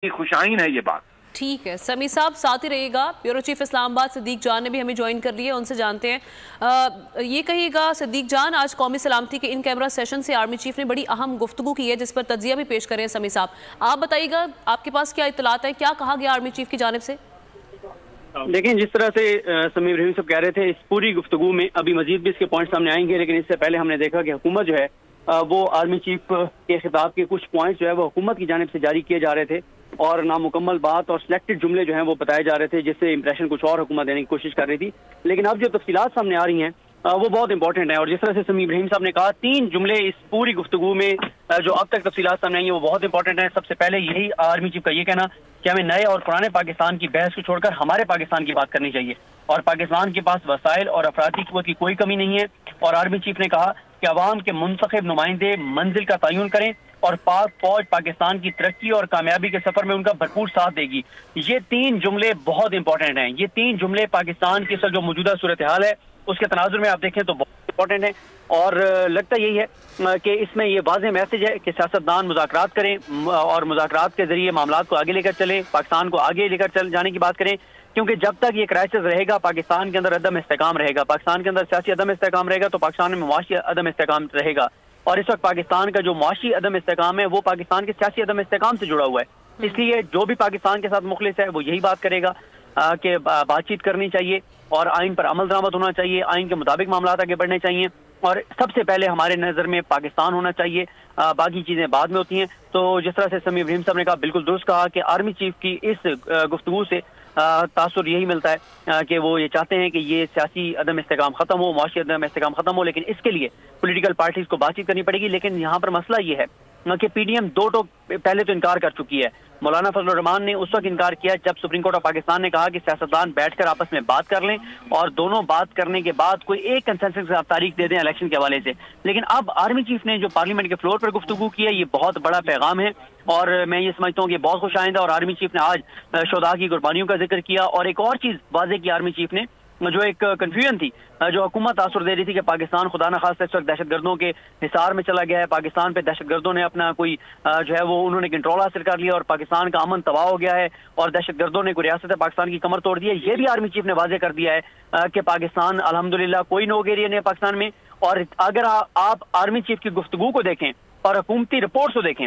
खुशाइन है ये बात। ठीक है समी साहब, साथ ही रहिएगा। ब्यूरो चीफ इस्लामाबाद सिद्दीक जान ने भी हमें ज्वाइन कर लिया, उनसे जानते हैं। ये कहिएगा सिद्दीक जान, आज कौमी सलामती के इन कैमरा सेशन से आर्मी चीफ ने बड़ी अहम गुफ्तगू की है जिस पर तज्जिया भी पेश करें। समी साहब, आप बताइएगा, आपके पास क्या इत्तलात है, क्या कहा गया आर्मी चीफ की जानिब से? लेकिन जिस तरह से समीर रहीम साहब कह रहे थे, इस पूरी गुफ्तगू में अभी मजीद भी इसके पॉइंट सामने आएंगे, लेकिन इससे पहले हमने देखा कि हुकूमत जो है वो आर्मी चीफ के खिताब के कुछ पॉइंट्स जो है वो हुकूमत की जानिब से जारी किए जा रहे थे और नामुकम्मल बात और सिलेक्टेड जुमले जो हैं वो बताए जा रहे थे, जिससे इंप्रेशन कुछ और हुकूमत देने की कोशिश कर रही थी। लेकिन अब जो तफसीलात सामने आ रही हैं वो बहुत इंपॉर्टेंट है और जिस तरह से समीर रहीम साहब ने कहा, 3 जुमले इस पूरी गुफ्तगू में जो अब तक तफसीलात सामने आई हैं वो बहुत इंपॉर्टेंट है। सबसे पहले यही आर्मी चीफ का ये कहना कि हमें नए और पुराने पाकिस्तान की बहस को छोड़कर हमारे पाकिस्तान की बात करनी चाहिए और पाकिस्तान के पास वसाइल और अफरादी क़ुव्वत की कोई कमी नहीं है। और आर्मी चीफ ने कहा कि अवाम के मुंतखब नुमाइंदे मंजिल का तयन करें और पाक फौज पाकिस्तान की तरक्की और कामयाबी के सफर में उनका भरपूर साथ देगी। ये 3 जुमले बहुत इंपॉर्टेंट हैं। ये 3 जुमले पाकिस्तान की जो मौजूदा सूरत हाल है उसके तनाजुर में आप देखें तो बहुत इंपॉर्टेंट है और लगता यही है कि इसमें ये वाज़ेह मैसेज है कि सियासतदान मुज़ाकरात करें और मुज़ाकरात के जरिए मामलात को आगे लेकर चलें, पाकिस्तान को आगे लेकर चल जाने की बात करें, क्योंकि जब तक ये क्राइसिस रहेगा पाकिस्तान के अंदर अदम इस्तेकाम रहेगा, पाकिस्तान के अंदर सियासी अदम इस्तेकाम रहेगा तो पाकिस्तान में मुआशी अदम इस्तेकाम रहेगा। और इस वक्त पाकिस्तान का जो मुआशी अदम इस्तेकाम है वो पाकिस्तान के सियासी अदम इस्तेकाम से जुड़ा हुआ है। इसलिए जो भी पाकिस्तान के साथ मुखलिस है वो यही बात करेगा कि बातचीत करनी चाहिए और आइन पर अमल दरामद होना चाहिए, आइन के मुताबिक मामला आगे बढ़ने चाहिए और सबसे पहले हमारे नज़र में पाकिस्तान होना चाहिए, बाकी चीज़ें बाद में होती हैं। तो जिस तरह से समीर रहीम साहब ने कहा, बिल्कुल दुरुस्त कहा कि आर्मी चीफ की इस गुफ्तगू से तासुर यही मिलता है कि वो ये चाहते हैं कि ये सियासी अदम इस्तेकाम खत्म हो, मुआशी अदम इस्तेकाम खत्म हो, लेकिन इसके लिए पॉलिटिकल पार्टीज को बातचीत करनी पड़ेगी। लेकिन यहाँ पर मसला ये है कि पीडीएम 2 टोक पहले तो इनकार कर चुकी है। मौलाना फजल रहमान ने उस वक्त इनकार किया जब सुप्रीम कोर्ट ऑफ पाकिस्तान ने कहा कि सियासतदान बैठकर आपस में बात कर लें और दोनों बात करने के बाद कोई एक कंसेंसस तारीख दे दें इलेक्शन के हवाले से। लेकिन अब आर्मी चीफ ने जो पार्लियामेंट के फ्लोर पर गुफ्तगू की है ये बहुत बड़ा पैगाम है और मैं ये समझता हूँ कि बहुत खुश आइंदा। और आर्मी चीफ ने आज शुहदा की कुर्बानियों का जिक्र किया और एक और चीज वाज़ेह की आर्मी चीफ ने, जो एक कंफ्यूजन थी, जो हुकूमत तासुर दे रही थी कि पाकिस्तान खुदा न खास्ता इस वक्त दहशतगर्दों के हिसार में चला गया है, पाकिस्तान पे दहशतगर्दों ने अपना कोई जो है वो उन्होंने कंट्रोल हासिल कर लिया और पाकिस्तान का अमन तबाह हो गया है और दहशतगर्दों ने कोई रियासत पाकिस्तान की कमर तोड़ दी है। ये भी आर्मी चीफ ने वाज़ेह कर दिया है कि पाकिस्तान अल्हम्दुलिल्लाह कोई नोक एरिया नहीं है पाकिस्तान में। और अगर आप आर्मी चीफ की गुफ्तगू को देखें और हुकूमती रिपोर्ट को देखें,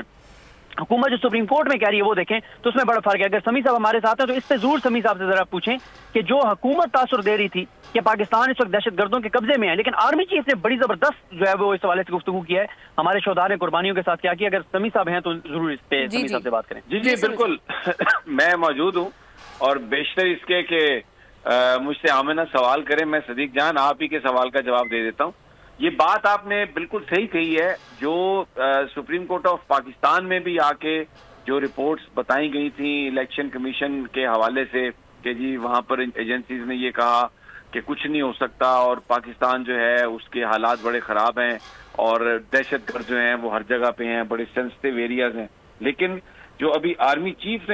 हुकूमत जो सुप्रीम कोर्ट में कह रही है वो देखें तो उसमें बड़ा फर्क है। अगर समी साहब हमारे साथ हैं तो इससे जरूर समी साहब से जरा पूछें कि जो हुकूमत तासुर दे रही थी कि पाकिस्तान इस वक्त दहशतगर्दों के कब्जे में है, लेकिन आर्मी चीफ ने बड़ी जबरदस्त जो है वो इस हवाले से गुफ्तगू किया है, हमारे शोहदा ने कुर्बानियों के साथ क्या किया। अगर समी साहब हैं तो जरूर इस पे समी साहब से बात करें। जी बिल्कुल मैं मौजूद हूँ और बेशतर इसके कि मुझसे आमिना सवाल करें, मैं सदीक जान आप ही के सवाल का जवाब दे देता हूँ। ये बात आपने बिल्कुल सही कही है। जो सुप्रीम कोर्ट ऑफ पाकिस्तान में भी आके जो रिपोर्ट्स बताई गई थी इलेक्शन कमीशन के हवाले से कि जी वहां पर एजेंसीज ने ये कहा कि कुछ नहीं हो सकता और पाकिस्तान जो है उसके हालात बड़े ख़राब हैं और दहशतगर्द जो हैं वो हर जगह पे हैं, बड़े सेंसिटिव एरियाज हैं। लेकिन जो अभी आर्मी चीफ ने